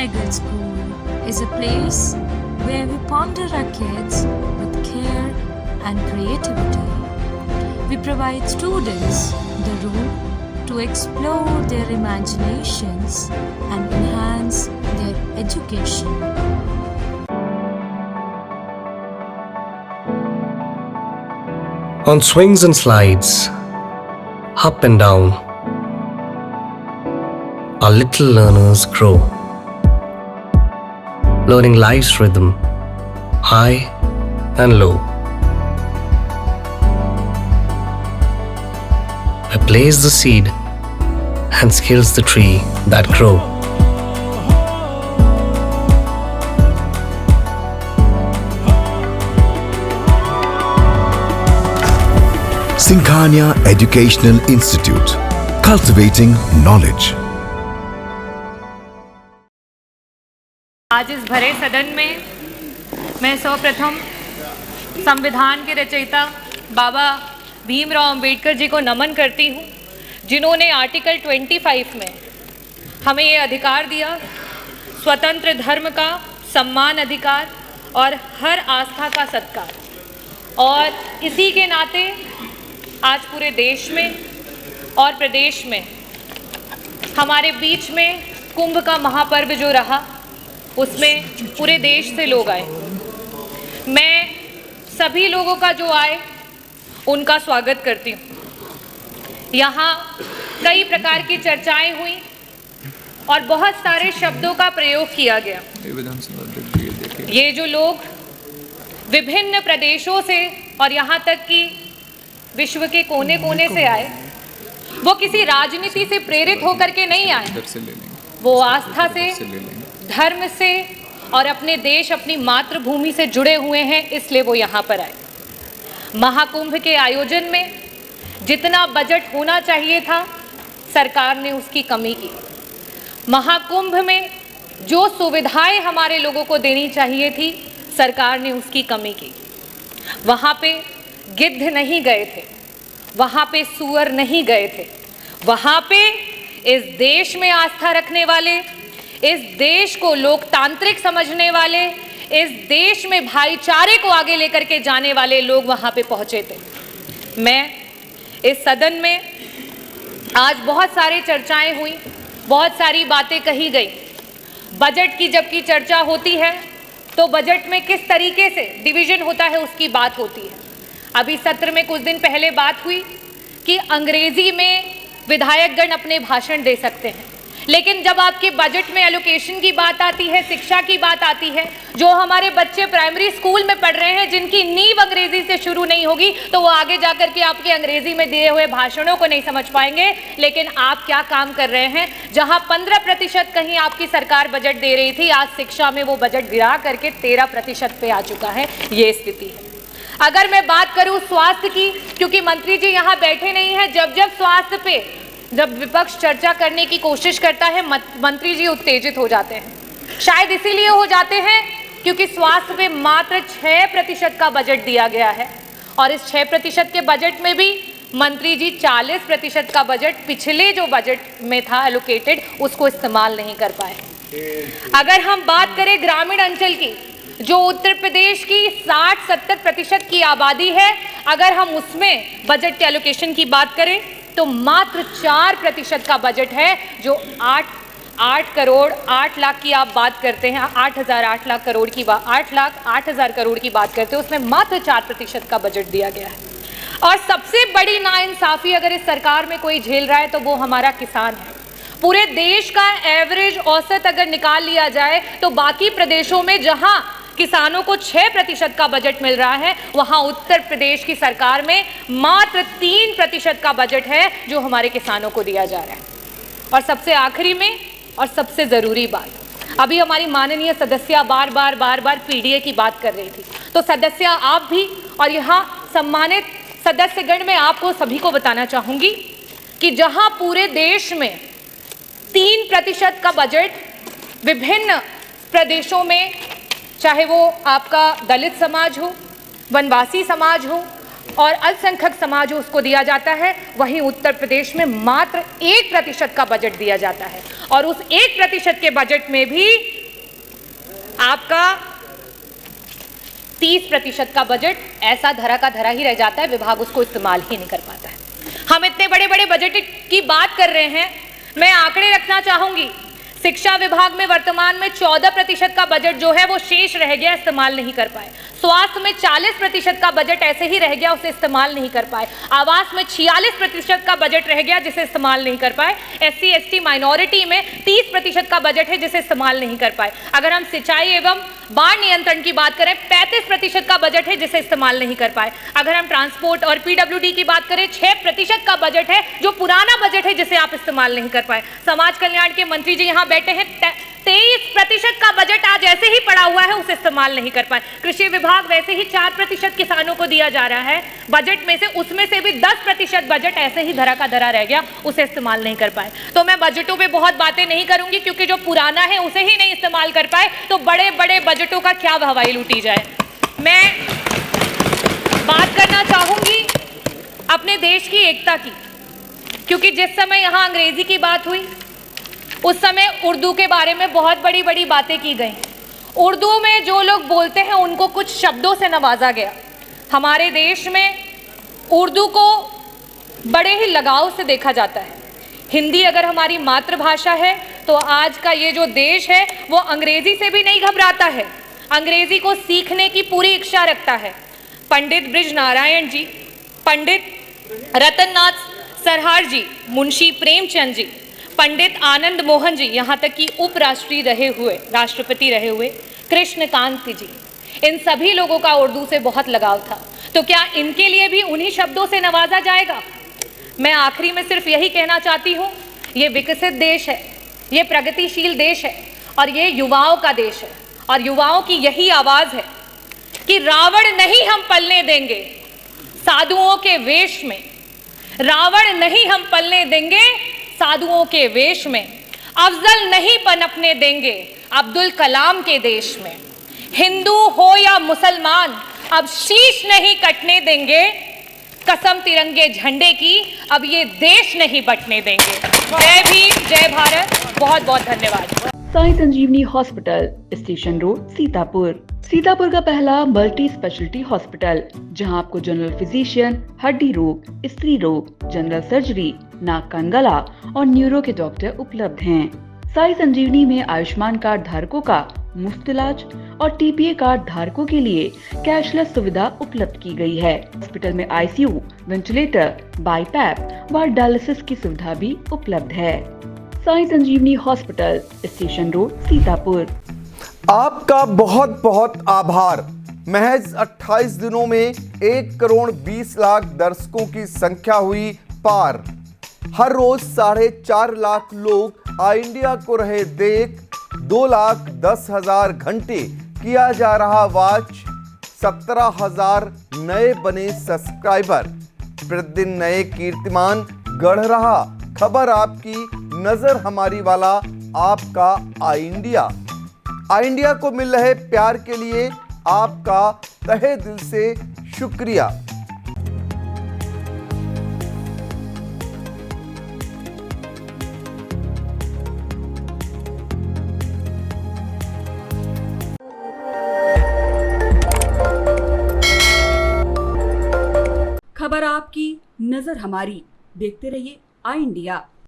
Nayagarh School is a place where we ponder our kids with care and creativity. We provide students the room to explore their imaginations and enhance their education. On swings and slides, up and down, our little learners grow, learning life's rhythm, high and low. Where plays the seed and skills the tree that grow. Singhania Educational Institute, cultivating knowledge. आज इस भरे सदन में मैं सर्वप्रथम संविधान के रचयिता बाबा भीमराव अंबेडकर जी को नमन करती हूँ, जिन्होंने आर्टिकल 25 में हमें ये अधिकार दिया, स्वतंत्र धर्म का सम्मान अधिकार और हर आस्था का सत्कार। और इसी के नाते आज पूरे देश में और प्रदेश में हमारे बीच में कुंभ का महापर्व जो रहा, उसमें पूरे देश से लोग आए। मैं सभी लोगों का जो आए उनका स्वागत करती हूँ। यहाँ कई प्रकार की चर्चाएं हुई और बहुत सारे शब्दों का प्रयोग किया गया। ये जो लोग विभिन्न प्रदेशों से और यहाँ तक कि विश्व के कोने कोने से आए, वो किसी राजनीति से प्रेरित होकर के नहीं आए, वो आस्था से, धर्म से और अपने देश, अपनी मातृभूमि से जुड़े हुए हैं, इसलिए वो यहाँ पर आए। महाकुंभ के आयोजन में जितना बजट होना चाहिए था, सरकार ने उसकी कमी की। महाकुंभ में जो सुविधाएं हमारे लोगों को देनी चाहिए थी, सरकार ने उसकी कमी की। वहाँ पे गिद्ध नहीं गए थे, वहाँ पे सुअर नहीं गए थे, वहाँ पे इस देश में आस्था रखने वाले, इस देश को लोकतांत्रिक समझने वाले, इस देश में भाईचारे को आगे लेकर के जाने वाले लोग वहाँ पे पहुँचे थे। मैं इस सदन में आज बहुत सारी चर्चाएं हुई, बहुत सारी बातें कही गई। बजट की जबकि चर्चा होती है तो बजट में किस तरीके से डिवीजन होता है उसकी बात होती है। अभी सत्र में कुछ दिन पहले बात हुई कि अंग्रेजी में विधायकगण अपने भाषण दे सकते हैं, लेकिन जब आपके बजट में एलोकेशन की बात आती है, शिक्षा की बात आती है, जो हमारे बच्चे प्राइमरी स्कूल में पढ़ रहे हैं, जिनकी नींव अंग्रेजी से शुरू नहीं होगी, तो वो आगे जाकर के आपके अंग्रेजी में दिए हुए भाषणों को नहीं समझ पाएंगे। लेकिन आप क्या काम कर रहे हैं? जहां 15% कहीं आपकी सरकार बजट दे रही थी, आज शिक्षा में वो बजट गिरा करके 13% पे आ चुका है। ये स्थिति है। अगर मैं बात करूं स्वास्थ्य की, क्योंकि मंत्री जी यहाँ बैठे नहीं हैं, जब स्वास्थ्य पे जब विपक्ष चर्चा करने की कोशिश करता है, मंत्री जी उत्तेजित हो जाते हैं। शायद इसीलिए हो जाते हैं क्योंकि स्वास्थ्य पे मात्र 6% का बजट दिया गया है, और इस 6% के बजट में भी मंत्री जी 40% का बजट पिछले जो बजट में था एलोकेटेड, उसको इस्तेमाल नहीं कर पाए। अगर हम बात करें ग्रामीण अंचल की, जो उत्तर प्रदेश की 60-70% की आबादी है, अगर हम उसमें बजट के एलोकेशन की बात करें तो मात्र 4% का बजट है, जो 8 करोड़ 8 लाख की आप बात करते हैं, 8 लाख करोड़ की बात, 8,08,000 करोड़ की बात करते हैं, उसमें मात्र 4% का बजट दिया गया है। और सबसे बड़ी नाइंसाफी अगर इस सरकार में कोई झेल रहा है तो वो हमारा किसान है। पूरे देश का एवरेज औसत अगर निकाल लिया जाए तो बाकी प्रदेशों में जहां किसानों को 6% का बजट मिल रहा है, वहां उत्तर प्रदेश की सरकार में मात्र 3% का बजट है जो हमारे किसानों को दिया जा रहा है। और सबसे आखिरी में और सबसे ज़रूरी बात, अभी हमारी माननीय सदस्य बार बार पीडीए की बात कर रही थी, तो सदस्य आप भी और यहाँ सम्मानित सदस्यगण, में आपको सभी को बताना चाहूँगी कि जहाँ पूरे देश में 3% का बजट विभिन्न प्रदेशों में, चाहे वो आपका दलित समाज हो, वनवासी समाज हो, और अल्पसंख्यक समाज उसको दिया जाता है, वहीं उत्तर प्रदेश में मात्र 1% का बजट दिया जाता है। और उस 1% के बजट में भी आपका 30% का बजट ऐसा धरा का धरा ही रह जाता है, विभाग उसको इस्तेमाल ही नहीं कर पाता है। हम इतने बड़े बड़े बजट की बात कर रहे हैं, मैं आंकड़े रखना चाहूंगी। शिक्षा विभाग में वर्तमान में 14% का बजट जो है वो शेष रह गया, इस्तेमाल नहीं कर पाए। स्वास्थ्य में 40% का बजट ऐसे ही रह गया, उसे इस्तेमाल नहीं कर पाए। आवास में 46% का बजट रह गया, जिसे इस्तेमाल नहीं कर पाए। SC ST माइनॉरिटी में 30% का बजट है, जिसे इस्तेमाल नहीं कर पाए। अगर हम सिंचाई एवं बाढ़ नियंत्रण की बात करें, 35% का बजट है, जिसे इस्तेमाल नहीं कर पाए। अगर हम ट्रांसपोर्ट और PWD की बात करें, 6% का बजट है, जो पुराना बजट है, जिसे आप इस्तेमाल नहीं कर पाए। समाज कल्याण के मंत्री जी यहाँ बैठे हैं, 23% का बजट आज ऐसे ही पड़ा हुआ है, उसे इस्तेमाल नहीं कर पाए। कृषि विभाग वैसे ही 4% किसानों को दिया जा रहा है बजट में से, उसमें से भी 10% बजट ऐसे ही धरा का धरा रह गया, उसे इस्तेमाल नहीं कर पाए। तो मैं बजटों पे बहुत बातें नहीं करूंगी, क्योंकि जो पुराना है उसे ही नहीं इस्तेमाल कर पाए, तो बड़े बड़े बजटों का क्या हवाई लूटी जाए। मैं बात करना चाहूंगी अपने देश की एकता की, क्योंकि जिस समय यहाँ अंग्रेजी की बात हुई, उस समय उर्दू के बारे में बहुत बड़ी बड़ी बातें की गई। उर्दू में जो लोग बोलते हैं उनको कुछ शब्दों से नवाजा गया। हमारे देश में उर्दू को बड़े ही लगाव से देखा जाता है। हिंदी अगर हमारी मातृभाषा है, तो आज का ये जो देश है वो अंग्रेजी से भी नहीं घबराता है, अंग्रेजी को सीखने की पूरी इच्छा रखता है। पंडित ब्रिज नारायण जी, पंडित रतननाथ सरहार जी, मुंशी प्रेमचंद जी, पंडित आनंद मोहन जी, यहाँ तक कि उपराष्ट्रपति रहे हुए कृष्णकांत जी, इन सभी लोगों का उर्दू से बहुत लगाव था। तो क्या इनके लिए भी उन्हीं शब्दों से नवाजा जाएगा? मैं आखिरी में सिर्फ यही कहना चाहती हूँ, ये विकसित देश है, ये प्रगतिशील देश है, और ये युवाओं का देश है, और युवाओं की यही आवाज़ है कि रावण नहीं हम पलने देंगे साधुओं के वेश में, रावण नहीं हम पलने देंगे साधुओं के वेश में, अफजल नहीं पनपने देंगे अब्दुल कलाम के देश में, हिंदू हो या मुसलमान अब शीश नहीं कटने देंगे, कसम तिरंगे झंडे की अब ये देश नहीं बंटने देंगे। जय भीम, जय भारत, बहुत बहुत धन्यवाद। Sai Sanjeevani hospital, station road, Sitapur. Sitapur का पहला मल्टी स्पेशलिटी हॉस्पिटल, जहां आपको जनरल फिजिशियन, हड्डी रोग, स्त्री रोग, जनरल सर्जरी, नाक कान गला और न्यूरो के डॉक्टर उपलब्ध हैं। साई संजीवनी में आयुष्मान कार्ड धारकों का मुफ्त इलाज और TPA कार्ड धारकों के लिए कैशलेस सुविधा उपलब्ध की गई है। हॉस्पिटल में ICU, वेंटिलेटर, बाईपैप व डायलिसिस की सुविधा भी उपलब्ध है। Sai Sanjeevani hospital, station road, Sitapur. आपका बहुत बहुत आभार। महज 28 दिनों में 1,20,00,000 दर्शकों की संख्या हुई पार। हर रोज 4.5 लाख लोग आई इंडिया को रहे देख। 2,10,000 घंटे किया जा रहा वॉच। 17,000 नए बने सब्सक्राइबर। प्रतिदिन नए कीर्तिमान गढ़ रहा खबर आपकी, नजर हमारी वाला आपका आई इंडिया। आई इंडिया को मिल रहे प्यार के लिए आपका तहे दिल से शुक्रिया। खबर आपकी, नजर हमारी। देखते रहिए आई इंडिया।